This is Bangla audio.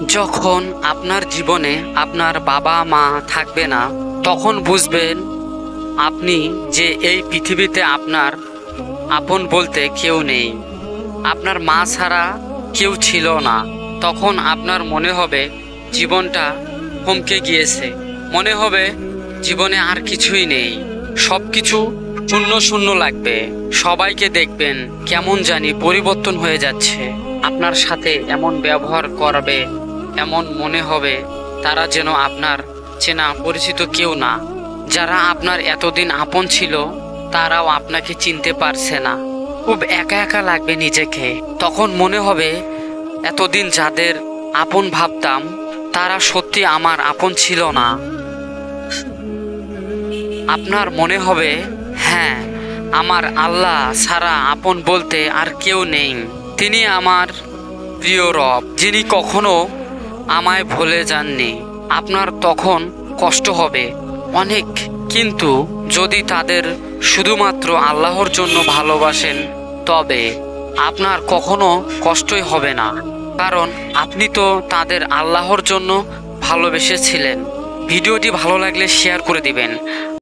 যখন আপনার জীবনে আপনার বাবা মা থাকবে না, তখন বুঝবেন আপনি যে এই পৃথিবীতে আপনার আপন বলতে কেউ নেই। আপনার মা ছাড়া কেউ ছিল না। তখন আপনার মনে হবে জীবনটা থমকে গিয়েছে, মনে হবে জীবনে আর কিছুই নেই, সব কিছু শূন্য শূন্য লাগবে। সবাইকে দেখবেন কেমন জানি পরিবর্তন হয়ে যাচ্ছে, আপনার সাথে এমন ব্যবহার করবে, এমন মনে হবে তারা যেন আপনার চেনা পরিচিত কেউ না। যারা আপনার এতদিন আপন ছিল তারাও আপনাকে চিনতে পারছে না। খুব একা একা লাগবে নিজেকে। তখন মনে হবে এতদিন যাদের আপন ভাবতাম তারা সত্যি আমার আপন ছিল না। আপনার মনে হবে হ্যাঁ, আমার আল্লাহ ছাড়া আপন বলতে আর কেউ নেই। তিনি আমার প্রিয় রব, যিনি কখনো আমায় ভুলে যাননি। আপনার তখন কষ্ট হবে অনেক, কিন্তু যদি তাদের শুধুমাত্র আল্লাহর জন্য ভালোবাসেন তবে আপনার কখনো কষ্টই হবে না, কারণ আপনি তো তাদের আল্লাহর জন্য ভালোবেসেছিলেন। ভিডিওটি ভালো লাগলে শেয়ার করে দিবেন।